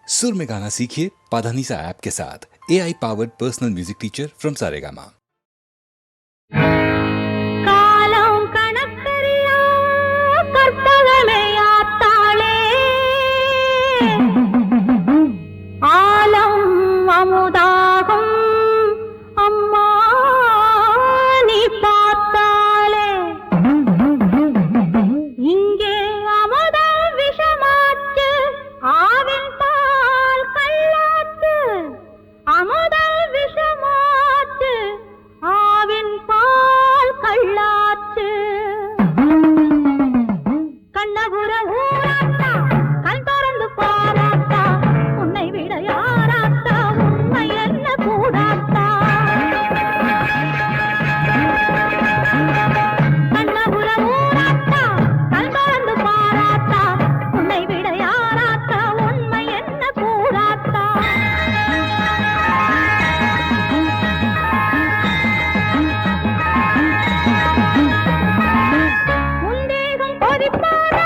सुर में गाना सीखिए पाधानीसा ऐप के साथ। AI powered personal music teacher from Saregama. காலம் கணக்கறியா கற்பகமே ஆத்தாளே, ஆலம் அமுதாகும் அம்மா நீ பார்த்தாலே, இங்கே அமுதம் விஷமாச்சு ஆவின் பால் கள்ளாச்சு, அமுதம் விஷமாச்சு ஆவின் பால் கள்ளாச்சு. கண்ணபுர ஊராத்தா கண் திறந்து பாராத்தா, உன்னை விட யாராத்தா உண்மை என்ன கூடாத்தா. கண்ணபுர ஊராத்தா கண் திறந்து பாராத்தா, உன்னை விட யாராத்தா உண்மை என்ன கூடாத்தா. உந்தேகம் கொதிப்பானா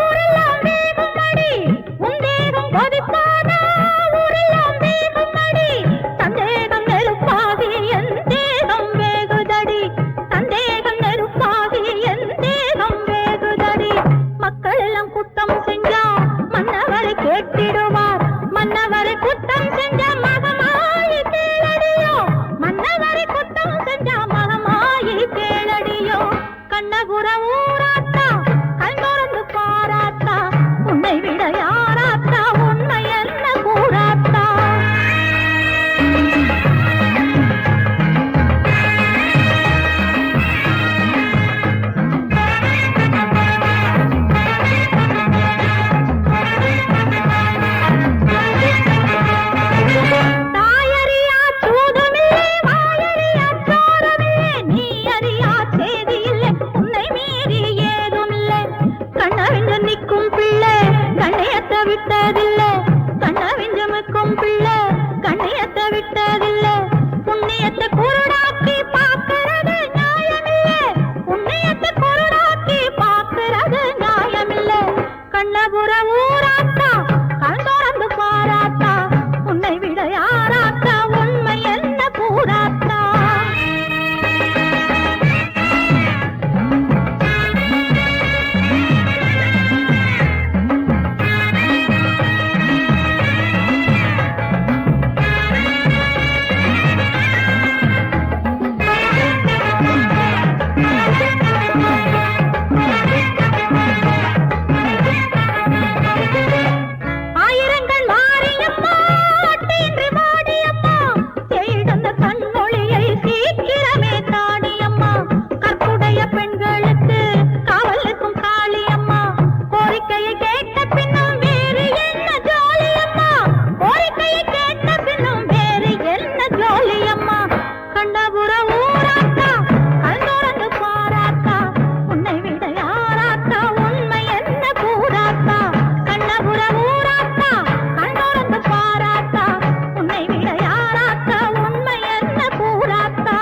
ஊரெல்லாம் வேகுமடி, உந்தேகம் கொதிப்பானா ஊரெல்லாம் வேகுமடி, சந்தேகம் நெருப்பாகி என் தேகம் வேகுதடி, சந்தேகம் நெருப்பாகி என் தேகம் வேகுதடி. மக்கள் எல்லாம் குத்தம் செஞ்சா மன்னவரை கேட்டிடுவார், மன்னவரை குத்தம் செஞ்ச மகமாயி கேளடியோ, மன்னவரை குத்தம் செஞ்ச மகமாயி கேளடியோ. கண்ணபுர ஊராத்தா கண் திறந்து பாராத்தா, உன்னை விட யாராத்தா உண்மை என்ன கூறாத்தா. தாயறியா சூதுமில்லை வாயறியா சோரமில்லை, நீ அறியா செய்தியில்லை உன்னை மீறி ஏதுமில்லை. கண்ணவிஞ்ச நிற்கும் பிள்ளை கண்ணியத்த விட்டதில்லை, கண்ணவிஞ்ச மிக்கும் பிள்ளை கண்ணியத்த விட்டதில்லை. புண்ணியத்தை குருடாக்கி பார்க்கிறது நியாயமில்லை, புண்ணியத்தை குருடாக்கி பார்க்கிறது நியாயமில்லை. கண்ணபுர ஊராத்தா கண் திறந்து பாராத்தா, உன்னை விட யாராத்தா உண்மை என்ன கூறாத்தா. ஆயிரங்கள் மாரியம்மா அட்டின்றி வாடியம்மா, செய்தந்த கண்ணொளியை சீக்கிரமே தாடியம்மா. கற்புடைய பெண்களுக்கு காவலுக்கும் காளியம்மா, கோரிக்கையை கேட்ட பின்னும் வேறு என்ன ஜோலியம்மா, கோரிக்கையை கேட்ட பின்னும் வேறு என்ன ஜோலியம்மா. கண்ணபுர ஊராத்தா கண் திறந்து பாராத்தா, உன்னை விட யாராத்தா உண்மை என்ன கூறாத்தா. கண்ணபுர ஊராத்தா கண் திறந்து பாராத்தா, உன்னை விட யாராத்தா உண்மை என்ன கூறாத்தா.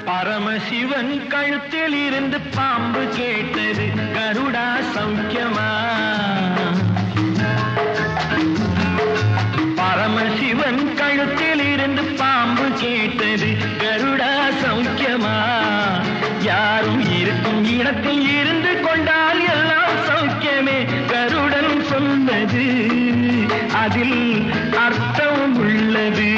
பரமசிவன் கழுத்தில் இருந்து பாம்பு கேட்டது, கருடா சௌக்கியமா? பரமசிவன் கழுத்தில் இருந்து பாம்பு கேட்டது, கருடா சௌக்கியமா? யாரும் இருக்கும் இடத்தில் இருந்து கொண்டால் எல்லாம் சௌக்கியமே, கருடன் சொன்னது அதில் அர்த்தம் உள்ளது.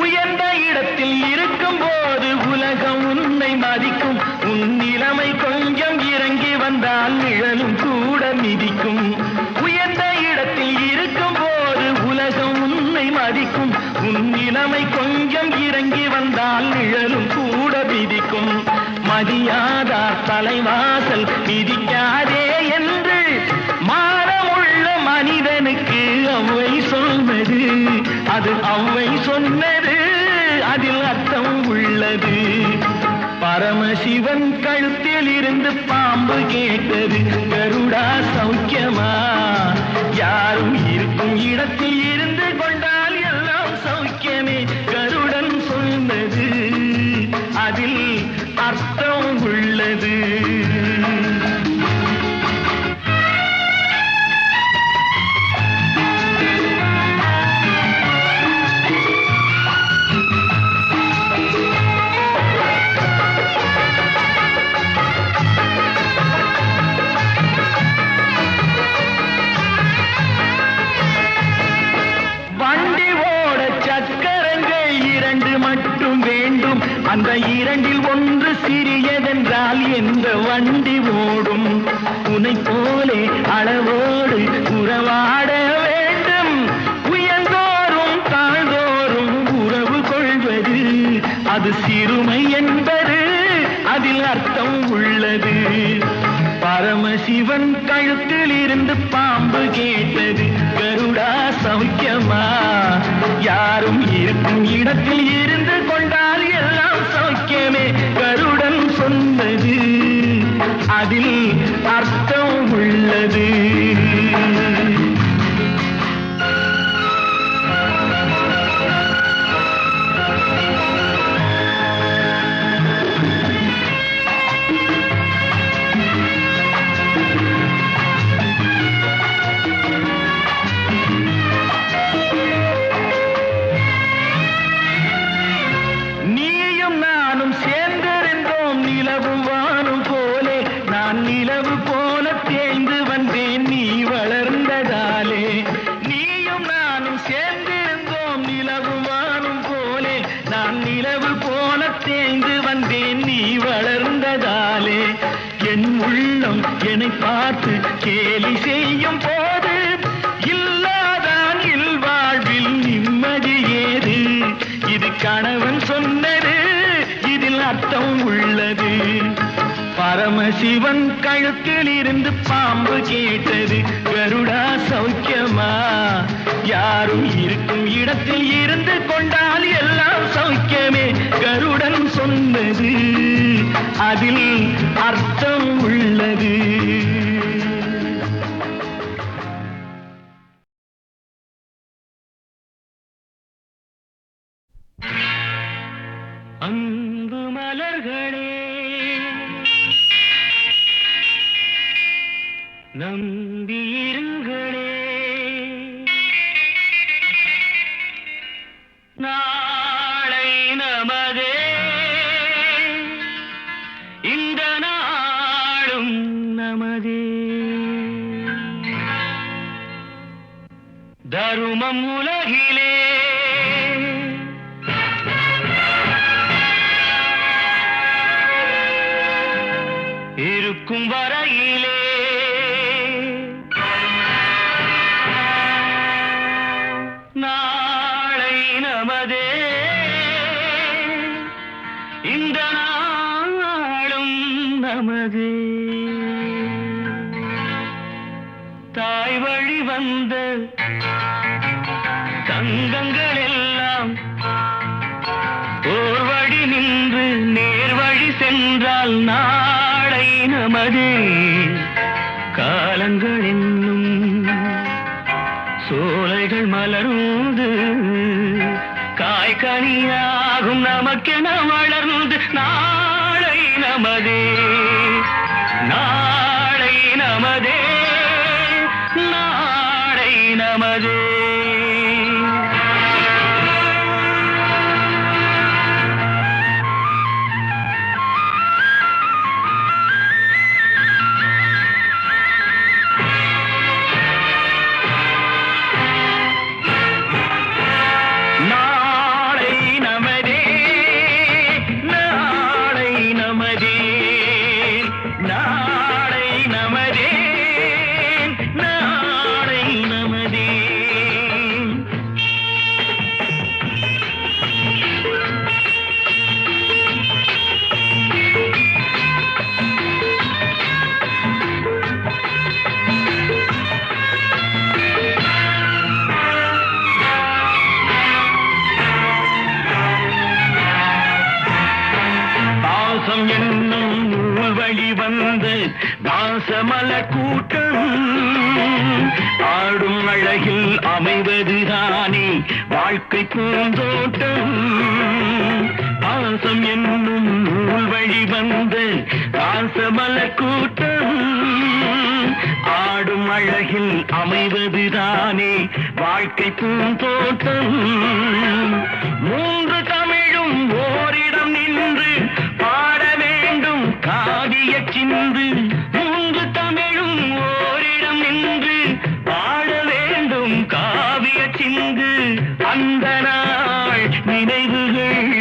உயர் இருக்கும் போது உலகம் உன்னை மதிக்கும். உன் நிலைமை கொஞ்சம் இறங்கி வந்தால் நிழலும் கூட மிதிக்கும். உயர்ந்த இடத்தில் இருக்கும் போது உலகம் உன்னை மதிக்கும். உன் நிலைமை கொஞ்சம் இறங்கி வந்தால் நிழலும் கூட மிதிக்கும். மதியாதார் தலைவாசல் மிதிக்காதே என்று மானமுள்ள மனிதனுக்கு அவ்வை சொன்னது. அது அவ்வை சொன்னது, அதில் அர்த்தம் உள்ளது. பரமசிவன் கழுத்தில் இருந்து பாம்பு கேட்டது, கருடா சௌக்கியமா? யாரும் இருக்கும் இடத்தில் இருந்து கொண்டால் எல்லாம் சௌக்கியமே. கருடன் சொன்னது, அதில் அர்த்தம் உள்ளது. அந்த இரண்டில் ஒன்று சிறியதென்றால் எந்த வண்டி ஓடும்? உனை போலே அளவோடு உறவாட வேண்டும். உயர்ந்தோறும் தாழ்ந்தோறும் உறவு கொள்வது அது சிறுமை என்பது, அதில் அர்த்தம் உள்ளது. பரமசிவன் கழுத்தில் இருந்து பாம்பு கேட்டது, கருடா சௌக்கியமா? யாரும் இருக்கும் இடத்தில் இருந்து கொண்டால் எல்லாம் சௌக்கியமே. கருடன் சொன்னது, அதில் அர்த்தம் உள்ளது. என்னை பார்த்து கேலி செய்யும் போது இல்லாதான் இல்வாழ்வில் நிம்மதி ஏது? இது கணவன் சொன்னது, இதில் அர்த்தம் உள்ளது. பரமசிவன் கழுத்தில் இருந்து பாம்பு கேட்டது, கருடா சௌக்கியமா? யாரும் இருக்கும் இடத்தில் இருந்து கொண்டால் எல்லாம் சௌக்கியமே. கருடன் சொன்னது, அதில் அர்த்தம் உள்ளது. அன்பு மலர்களே, நம்பியிருங்களே, நாளை நமதே, இந்த நாளும் நமதே. தருமம் உலகிலே இருக்கும் வரையிலே நாளை நமதே, இந்த நாளும் நமதே. தாய் வழி வந்த தங்கங்கள் எல்லாம் ஓர் வழி நின்று நேர் வழி சென்றால் நாளை நமதே. காலங்கள் என்னும் சோலைகள் மலர்ந்து காய்கனியாகும் நமக்கென வளர்ந்து நாளை நமதே, நாளை நமதே, நாளை நமதே. வந்த தாசமலர் கூட்டம் ஆடும் அழகில் அமைவதுதானே வாழ்க்கை பூந்தோட்டம். பாசம் என்னும் நூல் வழி வந்த தாசமலர் கூட்டம் ஆடும் அழகில் அமைவதுதானே வாழ்க்கை பூந்தோட்டம். மூன்று தமிழும் ஓரிடம் நின்று பாட வேண்டும் காவிய சிந்து. மூன்று தமிழும் ஓரிடம் நின்று பாட வேண்டும் காவிய சிந்து. அந்த நாள் நினைவுகள்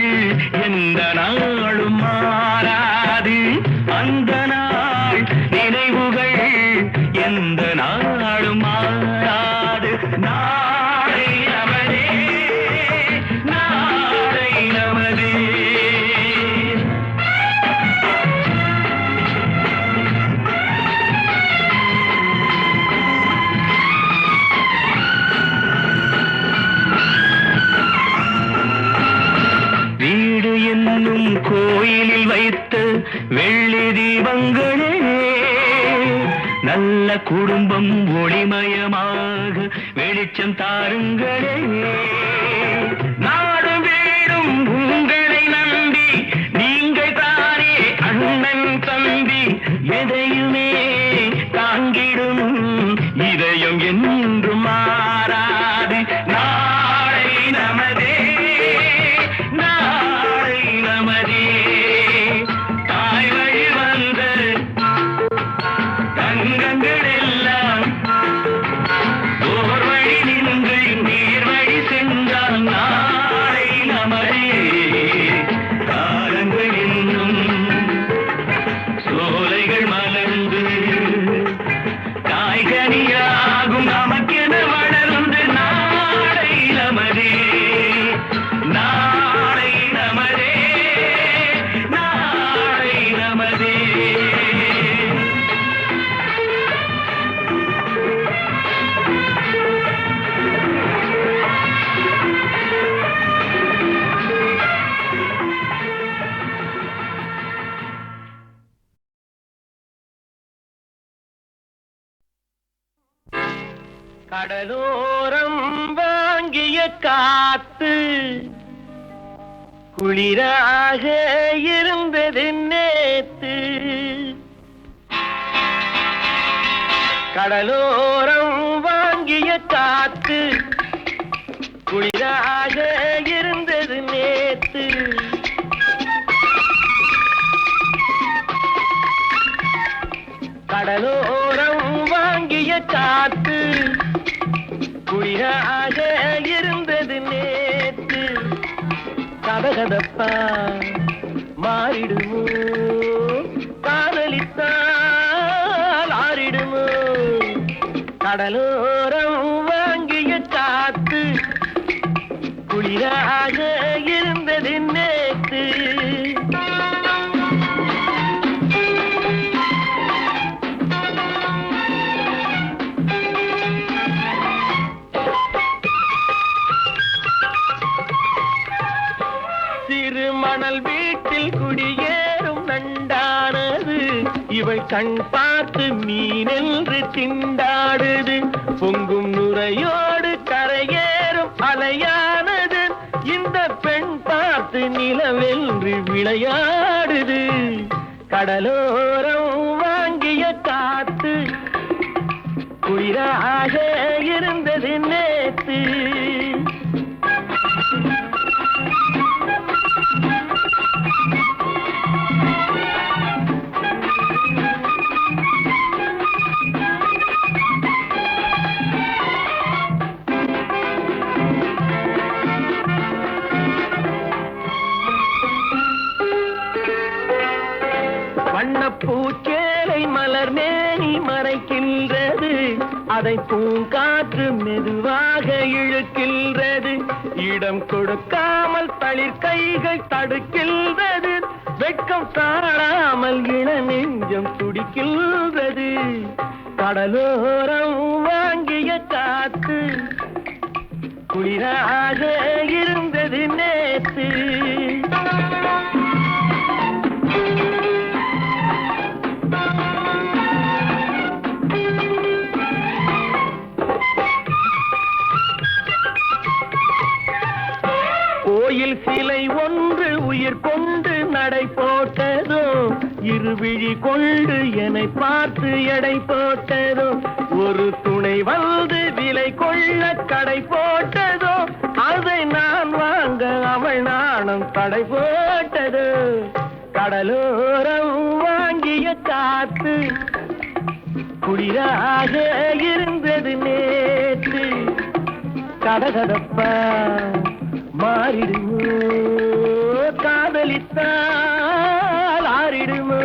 எந்த நாளும் மாறாது. அந்த நாள் நினைவுகள் எந்த நாளும் மாறாது. நாளை நமதே, நாளை நமதே. வீடு என்னும் கோயிலில் வைத்த வெள்ளி தீபங்களே நல்ல குடும்பம் ஒளிமயமாக வெளிச்சம் தாருங்களே. நாடும் வீடும் உங்களை நம்பி நீங்கள் தானே அண்ணன் தம்பி. எதையுமே தாங்கிடும் இதயம் என்றும் மாறாது. நாளை நமதே, நாளை நமதே. தாய் வழி வந்த தங்கங்கள் எல்லாம் ஓர் வழி நின்று நீர் வழி சென்றால் நாளை நமதே. காலங்கள் இன்னும் சோலைகள் மலர்ந்து காய்கனியாகும் நமக்கென வளர்ந்து நாளை நமதே, நாளை நமதே, நாளை நமதே. கடலோரம் வாங்கிய காத்து குளிராக இருந்தது நேத்து. கடலோரம் வாங்கிய காத்து குளிராக இருந்தது நேத்து. கடலோரம் வாங்கிய காத்து குளிராக இருந்தது நேத்து. கதகதப்பா மாறிடுமோ காதலித்தால் ஆறிடுமோ. கடலோரம் வாங்கிய காத்து குளிராக இருந்தது நேத்து. மணல் வீட்டில் குடியேறும் நண்டானது இவள் கண் பார்த்து மீனென்று திண்டாடுது. பொங்கும் நுரையோடு கரையேறும் அலையானது இந்த பெண் பார்த்து நிலவென்று விளையாடுது. கடலோரம் வாங்கிய காத்து குளிராக இருந்தது நேத்து. வண்ணப்பூச்சேலை மலர் மேனி மறைக்கின்றது. அதை பூங்காற்று மெதுவாக இழுக்கின்றது. இடம் கொடுக்காமல் தளிர் கைகள் தடுக்கின்றது. வெட்கம் தாழாமல் இள நெஞ்சம் துடிக்கின்றது. கடலோரம் வாங்கிய காத்து குளிராக இருந்தது நேத்து. சிலை ஒன்று உயிர் கொண்டு நடை போட்டதோ, இருவிழி கொண்டு என்னை பார்த்து எடை போட்டதோ, ஒரு துணை வந்து விலை கொள்ள கடை போட்டதோ, அதை நான் வாங்க அவள் நாணம் தடை போட்டது. கடலோரம் வாங்கிய காத்து குளிராக இருந்தது நேற்று, கதகதப்பா மாறிடுமோ, காதலித்தால் ஆறிடுமோ.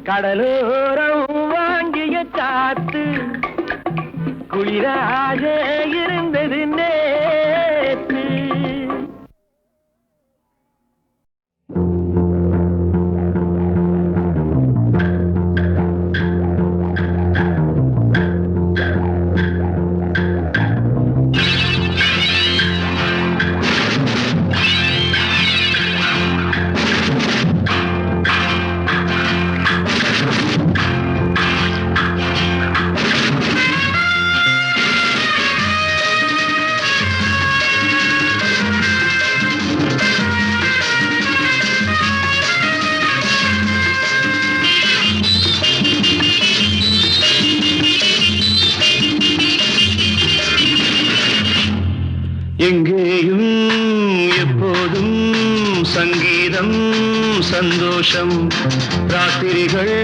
கடலோரம் வாங்கிய காத்து குளிராக இருந்தது நேற்று. எங்கேயும் எப்போதும் சங்கீதம் சந்தோஷம், ராத்திரிகள்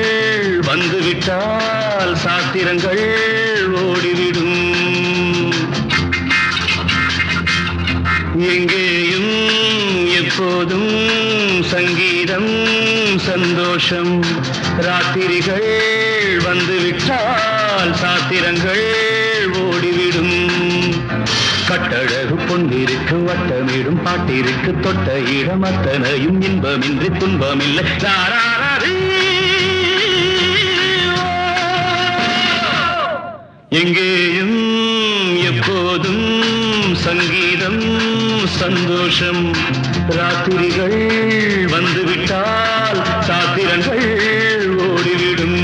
வந்துவிட்டால் சாத்திரங்கள் ஓடிவிடும். எங்கேயும் எப்போதும் சங்கீதம் சந்தோஷம், ராத்திரிகள் வந்துவிட்டால் சாத்திரங்கள் ஓடிவிடும். கட்டழகு பொன்னிருக்கு வட்டமிடும் பாட்டிற்கு தொட்ட இடம் அத்தனையும் இன்பமின்றி துன்பமில்லை. எங்கேயும் எப்போதும் சங்கீதம் சந்தோஷம், ராத்திரிகள் வந்துவிட்டால் சாத்திரங்கள் ஓடிவிடும்.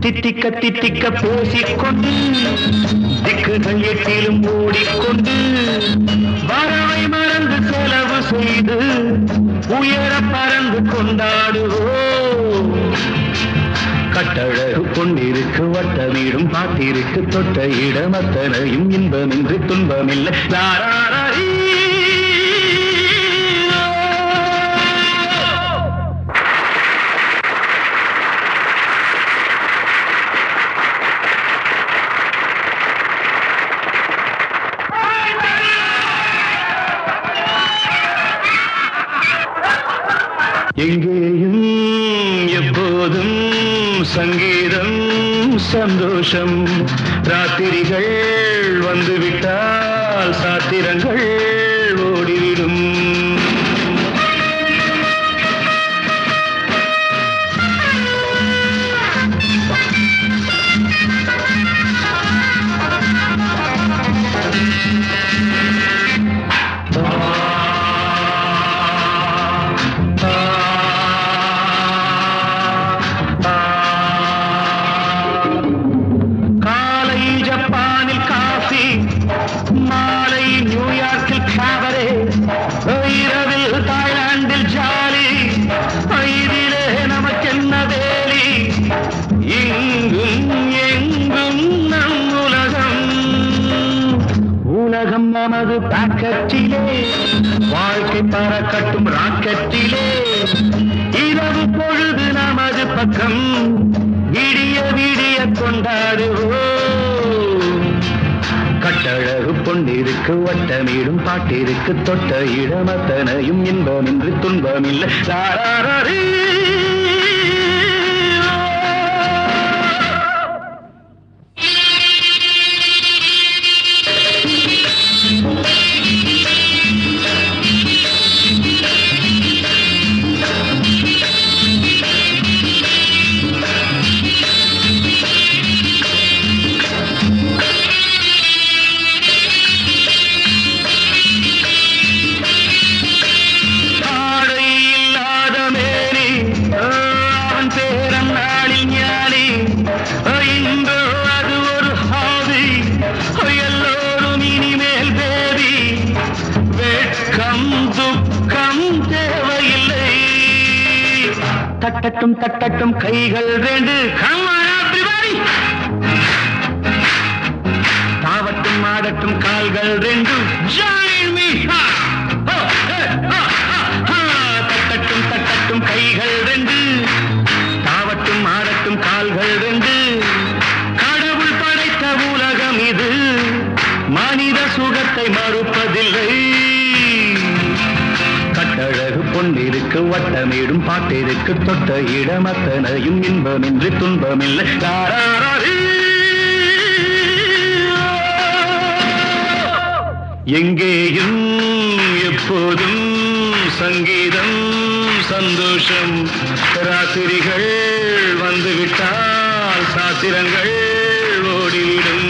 தித்திக்க தித்திக்க பேசிக்கொண்டு திக்குகள் எட்டிலும் ஓடிக்கொண்டு வரவை மறந்து செலவு செய்து உயர பறந்து கொண்டாடுவோம். கட்டழகு பொன்னிருக்கு வட்டமீடும் பாட்டிற்கு தொட்ட இடம் அத்தனையும் இன்பமின்றி துன்பமில்லை. எங்கேயும் எப்போதும் சங்கீதம் சந்தோஷம், ராத்திரிகள் வந்துவிட்டால் சாத்திரங்கள் ஓடிவிடும். நமது பாக்கெட்டிலே வாழ்க்கை பறக்கட்டும் ராக்கெட்டிலே, பக்கம் விடிய விடிய கொண்டாடுவோம். கட்டழகு பொன்னிருக்கு வட்டமிடும் பாட்டிற்கு தொட்ட இடமத்தனையும் இன்பமின்றி துன்பமில்லை. தாராரீ தட்டட்டும் தட்டட்டும் கைகள் ரெண்டு, தாவட்டும் ஆடட்டும் கால்கள் ரெண்டு, தட்டட்டும் தட்டட்டும் கைகள் ரெண்டு, தாவட்டும் ஆடட்டும் கால்கள் ரெண்டு. கடவுள் படைத்த உலகம் இது, மனித சுகத்தை மறுப்பதில்லை. கட்டழகு பொன்னிருக்கு வட்டமிடும் பாட்டிற்கு தொட்ட இடமத்தனையும் இன்பமின்றி துன்பமில்லை. எங்கேயும் எப்போதும் சங்கீதம் சந்தோஷம். ராத்திரிகள் வந்துவிட்டால் சாத்திரங்கள் ஓடிவிடும்.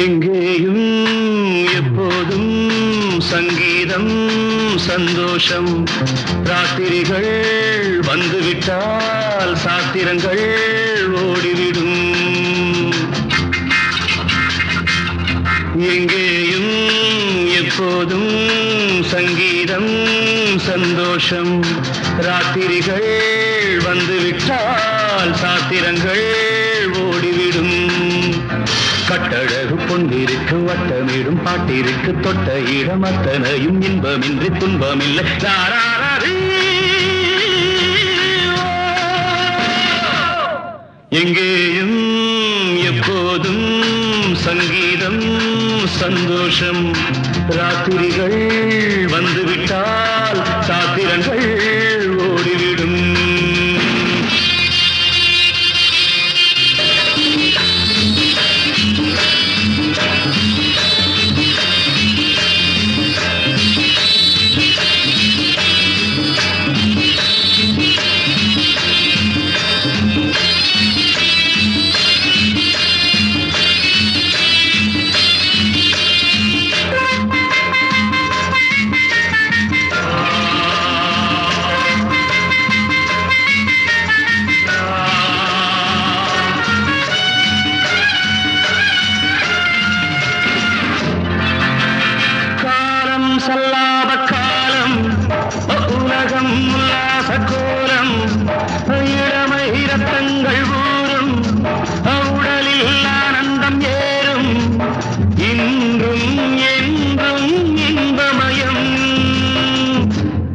எங்கேயும் எப்போதும் சங்கீதம் சந்தோஷம். ராத்திரிகள் வந்துவிட்டால் சாத்திரங்கள் ஓடிவிடும். எங்கேயும் எப்போதும் சங்கீதம் சந்தோஷம். ராத்திரிகள் வந்துவிட்டால் சாத்திரங்கள் ஓடிவிடும். கட்டழகு பொன்னிருக்கு வட்டமிடும் பாட்டிற்கு தொட்ட இடமத்தனையும் இன்பமின்றி துன்பமில்லை. எங்கேயும் எப்போதும் சங்கீதம் சந்தோஷம். ராத்திரிகள் வந்துவிட்டால் சாத்திரங்கள் ஓடிவிடும்.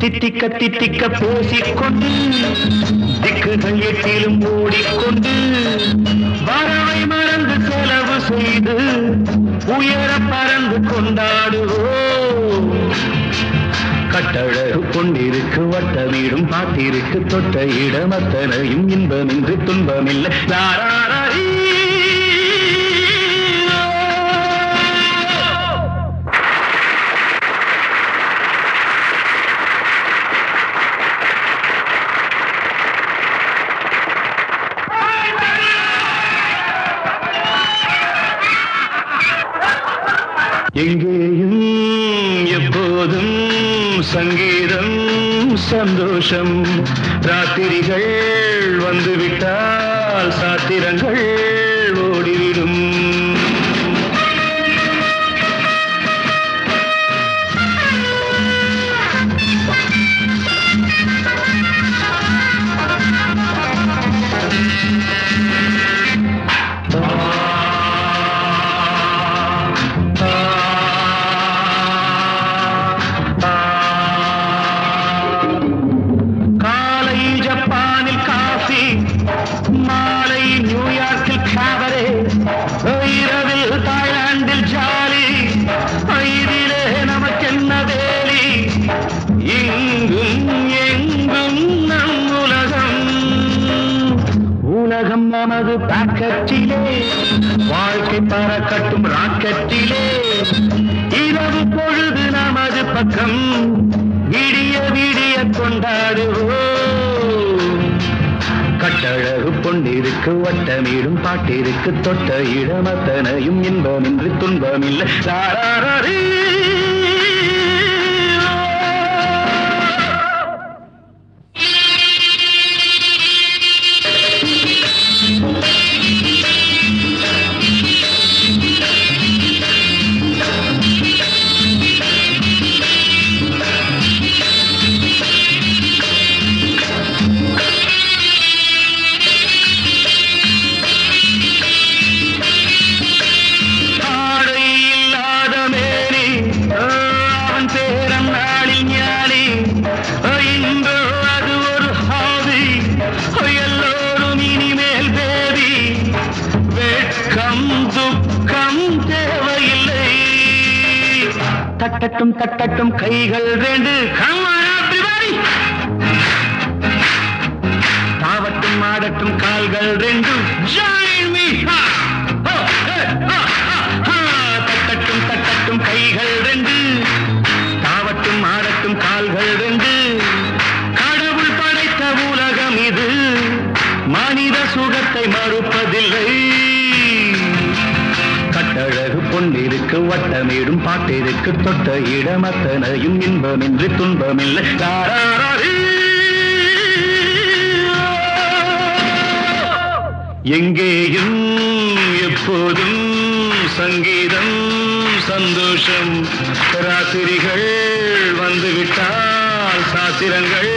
தித்திக்க தித்திக்க பேசிக்கொண்டு திக்குகள் எட்டிலும் ஓடிக்கொண்டு வரவை மறந்து செலவு செய்து உயர பறந்து கொண்டு கொண்டாடுவோம். கட்டழகு பொன்னிருக்கு வட்ட வீடும் பாட்டிருக்கு தொட்ட இடம் அத்தனையும் இன்பமின்றி துன்பமில்லை. லாராரீ. எங்கேயும் எப்போதும் சங்கீதம் சந்தோஷம். ராத்திரிகள் வந்துவிட்டால் சாத்திரங்கள் ஓடிவிடும். மாலை நியூயார்க்கில் காவரே, இரவில் தாய்லாந்தில் ஜாலி. இதிலே நமக்கென்ன வேலி? இங்கும் எங்கும் நம் உலகம். உலகம் நமது பாக்கெட்டிலே, வாழ்க்கை பறக்கட்டும் ராக்கெட்டிலே. இரவு பொழுது நமது பக்கம், விடிய விடிய கொண்டாடுவோம். கட்டழகு பொன்னிருக்கு வட்டமீடும் பாட்டிருக்கு தொட்ட இடமத்தனையும் இன்பமின்றி துன்பமில்லை. லாராரீ. தட்டட்டும் தட்டட்டும் கைகள் ரெண்டு, தாவட்டும் ஆடட்டும் கால்கள் ரெண்டு. தட்டட்டும் தட்டட்டும் கைகள் ரெண்டு, தாவட்டும் ஆடட்டும் கால்கள் ரெண்டு. கடவுள் படைத்த உலகம் இது, மனித சுகத்தை மறுப்பதில்லை. கட்டழகு பொன்னிருக்கு வட்டமீடும் பாட்டிருக்கு தொட்ட இடமத்தனையும் இன்பமின்றி துன்பமில்லை. எங்கேயும் எப்போதும் சங்கீதம் சந்தோஷம். ராத்திரிகள் வந்துவிட்டால் சாத்திரங்கள்